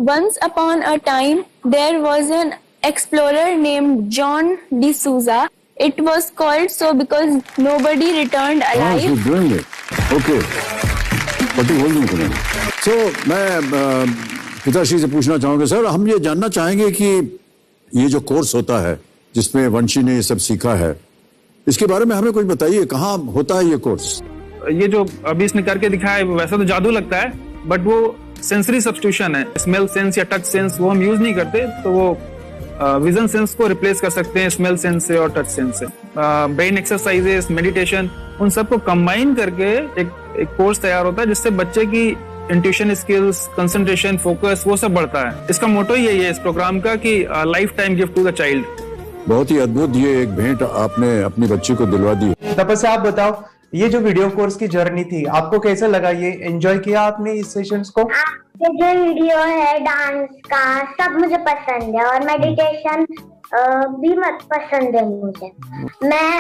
Once upon a time, there was an explorer named John D'Souza. It was called so because nobody returned alive. You're doing it. Okay. What are you holding? So, मैं पिताश्री से पूछना चाहूँगा, सर, हम ये जानना चाहेंगे कि ये जो कोर्स होता है जिसमें वंशी ने ये सब सीखा है, इसके बारे में हमें कुछ बताइए। कहाँ होता है ये कोर्स? ये जो अभी इसने करके दिखाया है, वैसा तो जादू लगता है, बट वो सेंसरी सब्स्टिट्यूशन है। स्मेल सेंस या टच सेंस वो हम यूज नहीं करते, तो वो विजन सेंस को रिप्लेस कर सकते हैं स्मेल सेंस से और टच सेंस से। ब्रेन एक्सरसाइजेस, मेडिटेशन, उन सबको कंबाइन करके एक कोर्स तैयार होता है जिससे बच्चे की इंट्यूशन स्किल्स, कंसंट्रेशन, फोकस, वो सब बढ़ता है। इसका मोटो ही यही है इस प्रोग्राम का कि life time gift to the child. बहुत ही अद्भुत ये एक भेंट आपने अपनी बच्ची को दिलवा दी। तपस्या आप बताओ, ये जो वीडियो कोर्स की जर्नी थी आपको कैसा लगा? ये एंजॉय किया आपने इस सेशंस को? ये जो वीडियो है डांस का सब मुझे पसंद है और मेडिटेशन भी मत पसंद है मुझे। मैं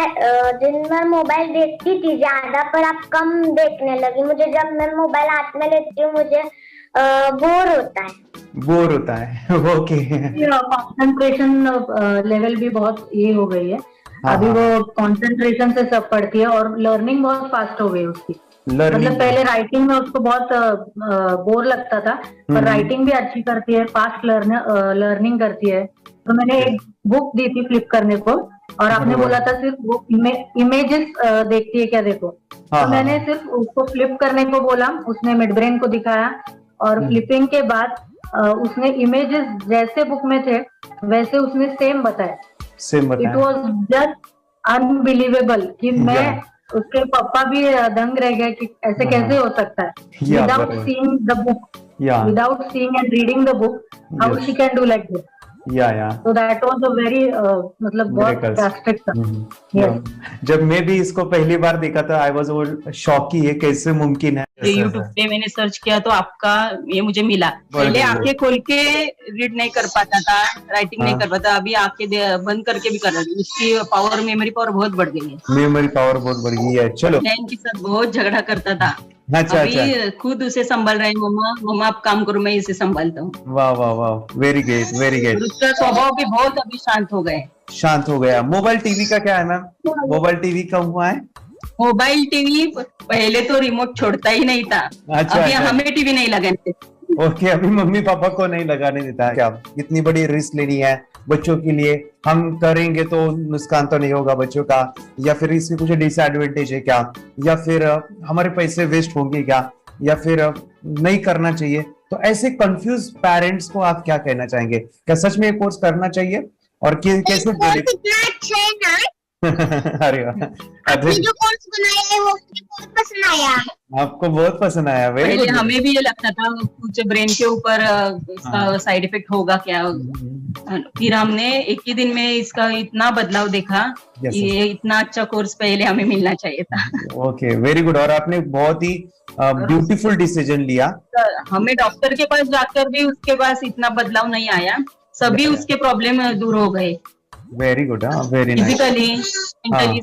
दिन भर मोबाइल देखती थी ज्यादा, पर अब कम देखने लगी। मुझे जब मैं मोबाइल हाथ में लेती हूँ मुझे बोर होता है। ओके। कंसंट्रेशन लेवल भी बहुत ये हो गई है। अभी वो कंसंट्रेशन से सब पढ़ती है और लर्निंग बहुत फास्ट हो गई उसकी। मतलब पहले राइटिंग में उसको बहुत बोर लगता था, पर राइटिंग भी अच्छी करती है, फास्ट लर्निंग करती है। तो मैंने एक बुक दी थी फ्लिप करने को और आपने बोला था सिर्फ वो इमेजेस देखती है क्या, देखो। तो मैंने सिर्फ उसको फ्लिप करने को बोला, उसने मिड ब्रेन को दिखाया और फ्लिपिंग के बाद उसने इमेजेस जैसे बुक में थे वैसे उसने सेम बताया। इट वॉज जस्ट अनबिलीवेबल कि मैं उसके पापा भी दंग रह गए कि ऐसे कैसे हो सकता है। Without seeing the book, without seeing and reading the book, how she can do like this. So that was a very मतलब बहुत drastic था। जब मैं भी इसको पहली बार देखा था आई वाज शॉक कि ये कैसे मुमकिन है। यूट्यूब पे मैंने सर्च किया तो आपका ये मुझे मिला। पहले आंखें खोल के रीड नहीं कर पाता था, राइटिंग नहीं कर पाता, अभी आंखें बंद करके भी कर रही है। उसकी पावर, मेमोरी पावर बहुत बढ़ गई है। मेमोरी पावर बहुत बढ़ गई है। चलो, बहन के साथ बहुत झगड़ा करता था। अच्छा, अभी खुद उसे संभाल रहे हैं। मम्मा आप काम करो, मैं इसे संभालता हूँ। वाह वाह वाह, वेरी ग्रेट वेरी ग्रेट। उसका स्वभाव भी बहुत अभी शांत हो गए। शांत हो गया। मोबाइल टीवी का क्या है मैम? मोबाइल टीवी का हुआ है? मोबाइल टीवी पहले तो रिमोट छोड़ता ही नहीं था। अभी हमें टीवी नहीं लगाने। ओके, अभी मम्मी पापा को नहीं लगाने देता। क्या इतनी बड़ी रिस्क लेनी है बच्चों के लिए? हम करेंगे तो नुकसान तो नहीं होगा बच्चों का, या फिर इसकी कुछ डिसएडवांटेज है क्या, या फिर हमारे पैसे वेस्ट होंगे क्या, या फिर नहीं करना चाहिए? तो ऐसे कंफ्यूज पेरेंट्स को आप क्या कहना चाहेंगे? क्या सच में ये कोर्स करना चाहिए और कैसे? अरे आपने जो कोर्स बनाया है वो मुझे बहुत पसंद आया। आपको बहुत पसंद आया? पहले हमें भी ये लगता था कुछ ब्रेन के ऊपर इसका साइड इफेक्ट होगा क्या। फिर हमने एक ही दिन में इसका इतना बदलाव देखा कि ये इतना अच्छा कोर्स पहले हमें मिलना चाहिए था। Okay, very good. और आपने बहुत ही ब्यूटीफुल डिसीजन लिया। हमें डॉक्टर के पास जाकर भी उसके पास इतना बदलाव नहीं आया, सभी उसके प्रॉब्लम दूर हो गए। Very good, very nice. Physically, mentally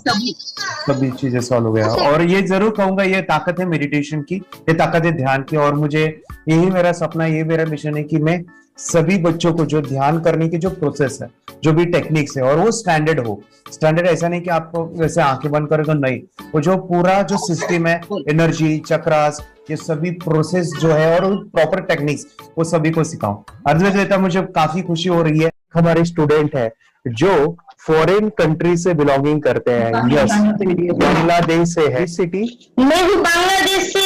सभी चीजें सॉल्व हो गया। और ये जरूर कहूंगा, ये ताकत है मेडिटेशन की, ये ताकत है ध्यान की। और मुझे यही मेरा सपना, ये मेरा मिशन है कि मैं सभी बच्चों को जो ध्यान करने की जो प्रोसेस है, जो भी टेक्निक्स है, और वो स्टैंडर्ड हो। स्टैंडर्ड ऐसा नहीं कि आपको वैसे आंखें बंद करेगा, नहीं, वो जो पूरा जो सिस्टम है, एनर्जी, चक्रास, ये सभी प्रोसेस जो है और प्रॉपर टेक्निक्स, वो सभी को सिखाऊं। अद्वैत, मुझे काफी खुशी हो रही है। हमारे स्टूडेंट है जो फॉरेन कंट्री से बिलोंगिंग करते हैं। यस, बांग्लादेश से है। सिटी मैं भी बांग्लादेश से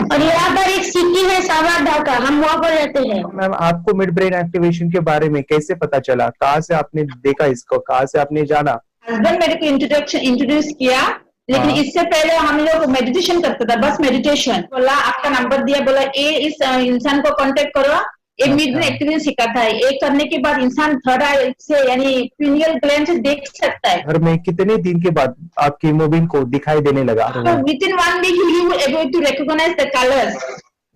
और यहाँ पर एक सिटी है सावर ढाका, हम वहाँ पर रहते हैं। मैम, आपको मिड ब्रेन एक्टिवेशन के बारे में कैसे पता चला? कहाँ से आपने देखा इसको, कहाँ से आपने जाना? हस्बैंड मेरे को इंट्रोड्यूस किया, लेकिन इससे पहले हम लोग मेडिटेशन करते थे, बस मेडिटेशन। बोला आपका नंबर दिया, बोला ये इस इंसान को कांटेक्ट करो, एक मिड ब्रेन एक्टिवेशन सिखाता है। एक करने के बाद इंसान थर्ड आई से यानी पिनियल ग्लैंड से देख सकता है। घर में कितने दिन के बाद आपकी हीमोग्लोबिन को दिखाई देने लगा? विदिन 1 वीक ही will able to recognise the colours,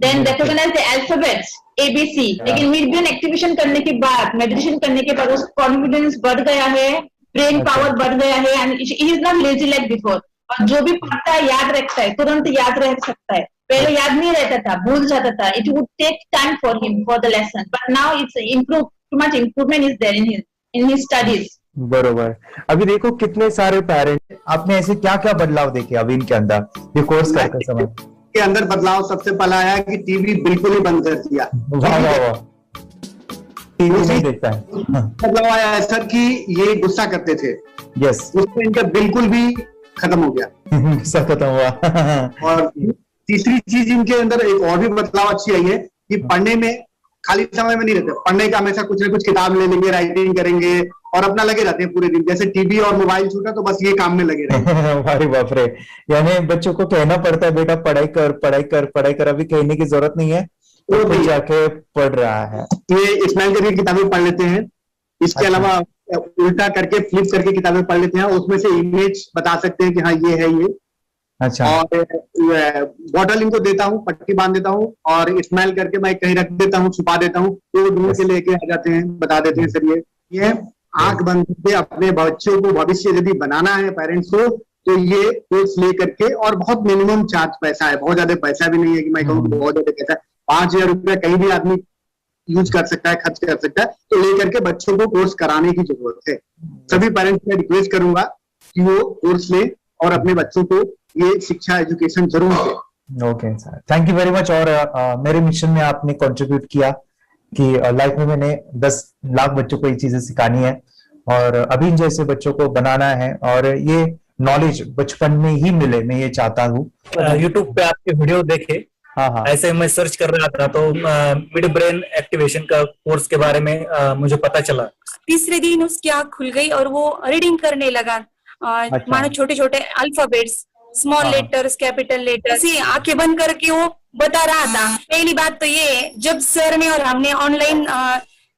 then recognise the alphabets ABC। लेकिन मिड ब्रेन एक्टिवेशन करने के बाद, मेडिटेशन करने के बाद उसका कॉन्फिडेंस बढ़ गया है, ब्रेन पावर बढ़ गया है, and he is not lazy like before. और जो भी पढ़ता है याद रखता है, तुरंत याद रख सकता है। पहले याद नहीं रहता था, भूल जाता था। It would take time for him for the lesson, but now it's improve, too much improvement is there in his studies. बरोबर। अभी देखो कितने सारे पेरेंट्स, आपने ऐसे क्या क्या बदलाव देखे अभी इनके अंदर ये कोर्स करते समय? के अंदर बदलाव सबसे पहला आया कि टीवी बिल्कुल ही बंद कर दिया। वाह वाह वाह, टीवी नहीं देखता है। बदलाव आया है सर कि ये गुस्सा करते थे। यस, उसमें इनका बिल्कुल भी खत्म हो गया। गुस्सा खत्म हुआ। और तीसरी चीज इनके अंदर एक और भी बदलाव अच्छी आई है कि पढ़ने में खाली समय में नहीं रहते, पढ़ने का हमेशा कुछ ना कुछ किताब ले लेंगे, राइटिंग करेंगे और अपना लगे रहते हैं पूरे दिन। जैसे टीवी और मोबाइल छूटा तो बस ये काम में लगे रहते। अरे बाप रे, यानी बच्चों को कहना पड़ता है बेटा पढ़ाई कर पढ़ाई कर पढ़ाई कर, अभी कहने की जरूरत नहीं है, तो जाके पढ़ रहा है। ये इस्माइल जरीर किताबें पढ़ लेते हैं। इसके अलावा उल्टा करके फ्लिप करके किताबें पढ़ लेते हैं, उसमें से इमेज बता सकते हैं कि हाँ ये है ये। अच्छा। और बॉटल इनको देता हूँ, पट्टी बांध देता हूँ और स्मेल करके मैं कहीं रख देता हूँ, छुपा देता हूँ, तो ढूंढ के लेके आ जाते हैं, बता देते हैं सर ये आंख बंद करके अपने बच्चों को भविष्य यदि बनाना है पेरेंट्स को, तो ये कोर्स ले करके, और बहुत मिनिमम चार्ज पैसा है, बहुत ज्यादा पैसा भी नहीं है कि मैं कहूँ बहुत ज्यादा पैसा, 5,000 रुपया कहीं भी आदमी यूज कर सकता है, खर्च कर सकता है, तो लेकर के बच्चों को कोर्स कराने की जरूरत है। सभी पेरेंट्स में रिक्वेस्ट करूंगा कि वो कोर्स लें और अपने बच्चों को ये शिक्षा एजुकेशन जरूर दें। Okay sir, thank you very much. और मेरे मिशन में आपने कंट्रीब्यूट किया कि लाइफ में मैंने 10 लाख बच्चों को ये चीजें सिखानी है और अभी जैसे बच्चों को बनाना है, और ये नॉलेज बचपन में ही मिले, मैं ये चाहता हूँ। यूट्यूब पे आपके वीडियो देखे, हाँ। ऐसे मैं सर्च कर रहा था तो मिड ब्रेन एक्टिवेशन का कोर्स के बारे में मुझे पता चला। तीसरे दिन उसकी आंख खुल गई और वो रीडिंग करने लगा। मानो छोटे छोटे alphabets, small letters, capital letters, ऐसी आंखें बंद करके वो बता रहा था। पहली बात तो ये, जब सर ने और हमने ऑनलाइन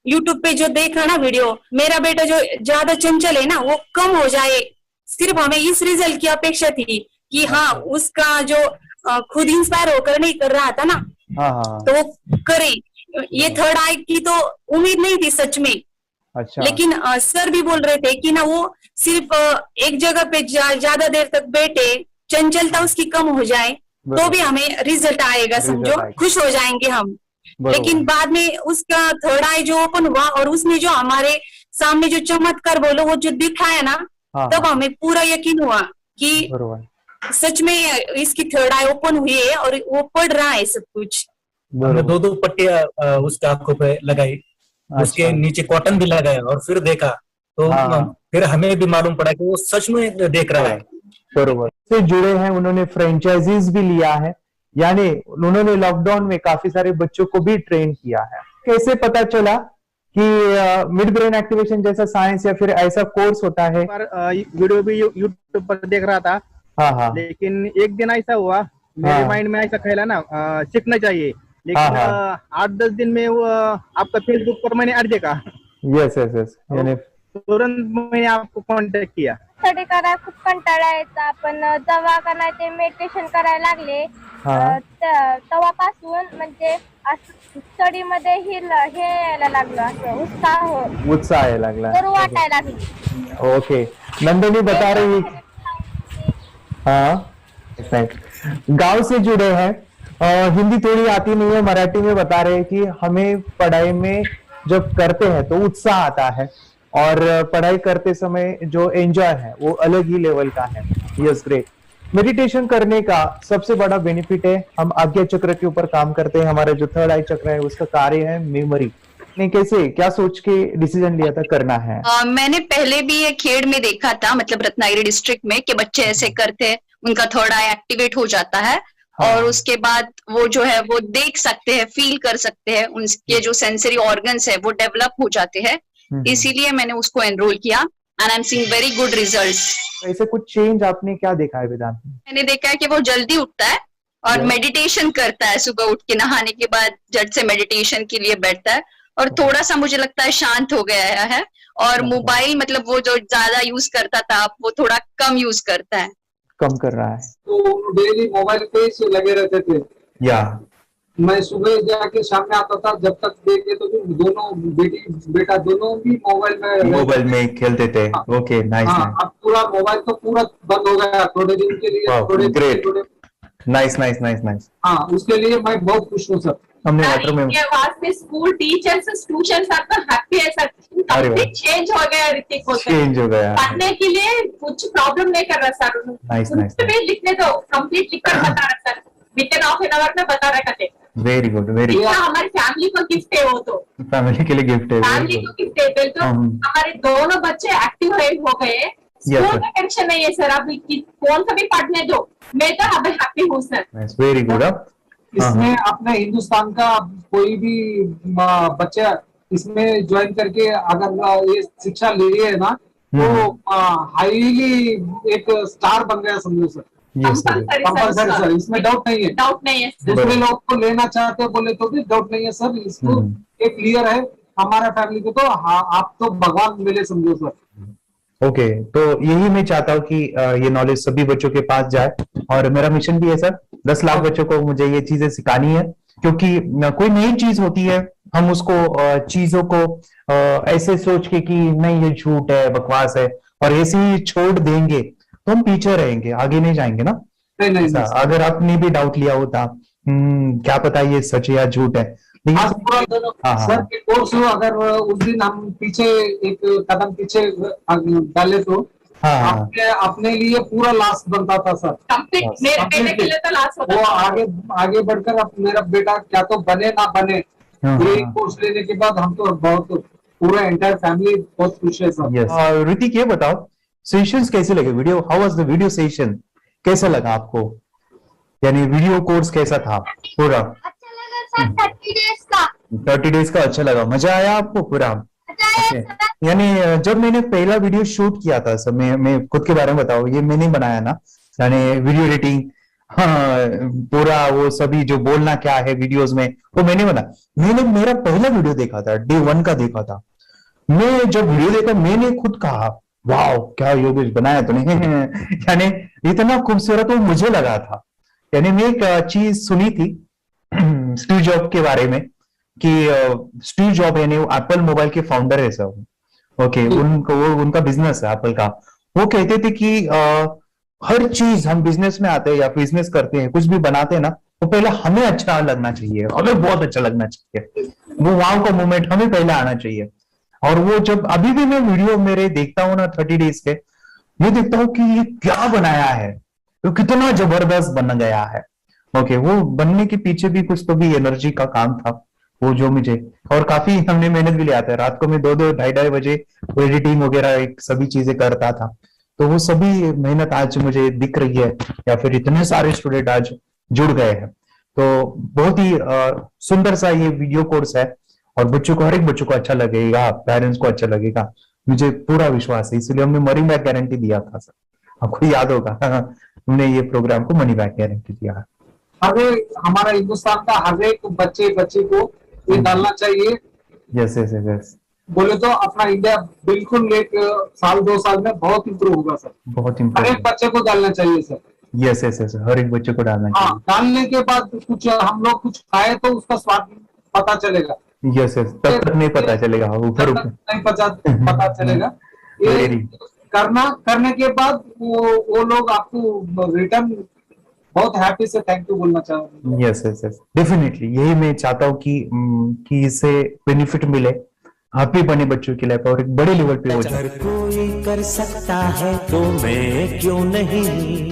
यूट्यूब पे जो देखा ना वीडियो, मेरा बेटा जो ज्यादा चंचल है ना वो कम हो जाए, सिर्फ हमें इस रिजल्ट की अपेक्षा थी कि हाँ उसका जो खुद इंस्पायर होकर नहीं कर रहा था ना, तो वो करे। ये थर्ड आई की तो उम्मीद नहीं थी सच में। अच्छा। लेकिन सर भी बोल रहे थे कि ना वो सिर्फ एक जगह पे ज्यादा देर तक बैठे, चंचलता उसकी कम हो जाए तो भी हमें रिजल्ट आएगा, समझो खुश हो जाएंगे हम। लेकिन बाद में उसका थर्ड आई जो ओपन हुआ और उसने जो हमारे सामने जो चमत्कार बोलो वो जो दिखाया ना, तब हमें पूरा यकीन हुआ कि सच में इसकी थर्ड आई ओपन हुई है और वो पढ़ रहा है सब कुछ। हमने 2 पट्टियां उसके आंखों पे लगाई, उसके नीचे कॉटन भी लगाया और फिर देखा तो फिर हमें भी मालूम पड़ा कि वो सच में देख रहा है। बरोबर से जुड़े हैं, उन्होंने फ्रेंचाइजीज भी लिया है, यानी उन्होंने लॉकडाउन में काफी सारे बच्चों को भी ट्रेन किया है। कैसे पता चला कि मिड ब्रेन एक्टिवेशन जैसा साइंस या फिर ऐसा कोर्स होता है? वीडियो भी यूट्यूब पर देख रहा था। हाँ। लेकिन एक दिन ऐसा हुआ, मेरे माइंड में ऐसा ख्याल ना सीखना चाहिए, लेकिन 8-10 दिन में वो आपका फेसबुक पर मैंने ऐड देखा। यस यानी तुरंत मैंने आपको कॉन्टॅक्ट किया। स्टडी करायला खूप कंटाळा यायचा, पण जेव्हा का नाही ते मेडिटेशन करायला लागले तेव्हापासून म्हणजे स्टडी मध्ये हे यायला लागलं, असं उत्साह यायला लागला, बरं वाटायला लागलं। ओके, नंदिनी बता रही, हाँ गांव से जुड़े हैं, हिंदी थोड़ी आती नहीं है, मराठी में बता रहे हैं कि हमें पढ़ाई में जब करते हैं तो उत्साह आता है और पढ़ाई करते समय जो एंजॉय है वो अलग ही लेवल का है। Yes great. मेडिटेशन करने का सबसे बड़ा बेनिफिट है, हम आज्ञा चक्र के ऊपर काम करते हैं, हमारा जो थर्ड आई चक्र है उसका कार्य है मेमोरी। ने कैसे क्या सोच के डिसीजन लिया था करना है? मैंने पहले भी ये खेड़ में देखा था, मतलब रत्नागिरी डिस्ट्रिक्ट में, कि बच्चे ऐसे करते हैं, उनका थर्ड आई एक्टिवेट हो जाता है। और उसके बाद वो जो है वो देख सकते हैं, फील कर सकते हैं, उनके जो सेंसरी ऑर्गन्स है वो डेवलप हो जाते हैं। इसीलिए मैंने उसको एनरोल किया and I am seeing very good results. ऐसे कुछ चेंज आपने क्या देखा है वेदांत में? मैंने देखा है कि वो जल्दी उठता है और मेडिटेशन करता है, सुबह उठ के नहाने के बाद झट से मेडिटेशन के लिए बैठता है और थोड़ा सा मुझे लगता है शांत हो गया है। और मोबाइल मतलब वो जो ज्यादा यूज करता था वो थोड़ा कम यूज करता है, कम कर रहा है। तो डेली मोबाइल पे ही लगे रहते थे। या मैं सुबह जाके शाम में आता था, जब तक देखे तो दोनों बेटा दोनों भी मोबाइल में खेलते थे। Okay, nice. अब पूरा मोबाइल तो पूरा बंद हो गया थोड़े दिन के लिए। थोड़े नाइस। हाँ, उसके लिए मैं बहुत खुश हूँ सर। हमने वाटर में वास्ते स्कूल टीचर्स स्टूडेंट्स सब हैप्पी है सर। कंप्लीट चेंज हो गया ऋतिक को, चेंज हो गया, पढ़ने के लिए कुछ प्रॉब्लम नहीं कर रहा सर। नाइस। लिखने दो, कंप्लीट लिखकर बता रहा sir, with in half an hour में बता रहा है। Very good, very good. हमारी फैमिली को गिफ्ट है, वो तो फैमिली के लिए गिफ्ट है, फैमिली को गिफ्ट है। तो हमारे दोनों बच्चे एक्टिव हो गए, स्कूल का टेंशन नहीं है सर। अभी कौन सा भी पढ़ने दो, मैं तो अभी हैप्पी हूँ सर। Very good. इसमें अपने हिंदुस्तान का कोई भी बच्चा इसमें ज्वाइन करके अगर ये शिक्षा ले रही है ना, तो हाईली एक स्टार बन गया समझो सर। कंपल्सरी सर, इसमें डाउट नहीं है। डाउट नहीं है। दूसरे लोग को लेना चाहते हैं बोले तो भी डाउट नहीं है सर। इसको एक क्लियर है हमारा फैमिली को तो आप तो भगवान मिले समझो सर। ओके, तो यही मैं चाहता हूँ कि ये नॉलेज सभी बच्चों के पास जाए, और मेरा मिशन भी है सर, 10 लाख बच्चों को मुझे ये चीजें सिखानी है, क्योंकि कोई नई चीज होती है, हम उसको चीजों को ऐसे सोच के कि नहीं ये झूठ है, बकवास है, और ऐसे ही छोड़ देंगे तो हम पीछे रहेंगे, आगे नहीं जाएंगे ना। नहीं, अगर आपने भी डाउट लिया होता क्या पता ये सच या झूठ है, आज पूरा सर के कोर्स हो, अगर उस दिन हम पीछे एक कदम पीछे डाले तो अपने लिए पूरा लास्ट बनता था सर। मेरे बेटे के लिए तो लास्ट होता वो था। आगे बढ़कर अब मेरा बेटा क्या तो बने ना बने, ये कोर्स लेने के बाद हम तो बहुत पूरा एंटायर फैमिली बहुत खुश है सर। ऋतिक ये बताओ, सेशंस कैसे लगे, video how was the video session, कैसा लगा आपको, यानी वीडियो कोर्स कैसा था पूरा? 30 डेज का अच्छा लगा, मजा आया आपको पूरा? यानी जब मैंने पहला वीडियो शूट किया था सर, मैं खुद के बारे में बताऊं, ये मैंने बनाया ना, यानी वीडियो एडिटिंग, पूरा वो सभी जो बोलना क्या है वीडियोस में वो मैंने बनाया। मैंने मेरा पहला वीडियो देखा था, डे 1 का देखा था, मैं जब वीडियो देखा मैंने खुद कहा वाह क्या योगेश बनाया तूने यानी इतना खूबसूरत वो मुझे लगा था। यानी मैं एक चीज सुनी थी स्टीव जॉब के बारे में कि स्टीव जॉब यानी वो एप्पल मोबाइल के फाउंडर है सर, ओके, उनका बिजनेस है एप्पल का। वो कहते थे कि हर चीज हम बिजनेस में आते हैं या बिजनेस करते हैं, कुछ भी बनाते हैं ना, वो पहले हमें अच्छा लगना चाहिए, हमें बहुत अच्छा लगना चाहिए, वो वाव का मोमेंट हमें पहले आना चाहिए। और वो जब अभी भी मैं वीडियो मेरे देखता हूँ ना 30 डेज के, ये देखता हूँ कि ये क्या बनाया है, तो कितना जबरदस्त बन गया है। ओके, वो बनने के पीछे भी कुछ तो भी एनर्जी का काम था वो, जो मुझे, और काफी हमने मेहनत भी लिया था। रात को मैं 2-2 ढाई बजे एडिटिंग वगैरह सभी चीजें करता था, तो वो सभी मेहनत आज मुझे दिख रही है, या फिर इतने सारे स्टूडेंट आज जुड़ गए हैं। तो बहुत ही सुंदर सा ये वीडियो कोर्स है, और बच्चों को, हर एक बच्चों को अच्छा लगेगा, पेरेंट्स को अच्छा लगेगा, मुझे पूरा विश्वास है। इसलिए हमने मनी बैक गारंटी दिया था सर, आपको याद होगा हमने ये प्रोग्राम को मनी बैक गारंटी दिया है। हमारा हिंदुस्तान का हर एक बच्चे को ये डालना चाहिए। यस यस यस, बोले तो अपना इंडिया बिल्कुल 1 साल 2 साल में बहुत इम्प्रूव होगा सर, बहुत इम्प्रूव, हर एक बच्चे को डालना चाहिए सर। यस यस यस, हर एक बच्चे को डालना चाहिए। डालने के बाद कुछ हम लोग कुछ खाए तो उसका स्वाद पता चलेगा। यस यस, तब तक नहीं पता चलेगा, ऊपर नहीं पता चलेगा। ये करने के बाद वो लोग आपको रिटर्न बहुत हैप्पी से थैंक यू बोलना चाहूंगा। यस यस यस, डेफिनेटली यही मैं चाहता हूँ कि इससे बेनिफिट मिले हैप्पी बने बच्चों की लाइफ, और एक बड़े लेवल पे हो जाए। अगर कोई कर सकता है तो मैं क्यों नहीं,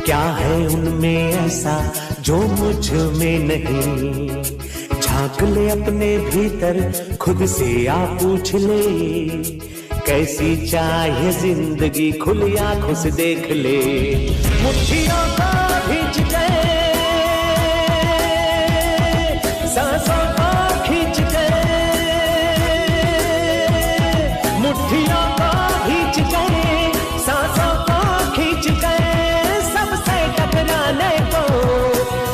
क्या है उनमें ऐसा जो मुझ में नहीं, झांक ले अपने भीतर खुद से आ पूछ ले, कैसी चाहे जिंदगी खुली आंखों से देख ले, मुट्ठियों को खींच के सांसों को खींच के, मुट्ठियों को खींच के सांसों को खींच के, सबसे टकराने को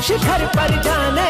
शिखर पर जाने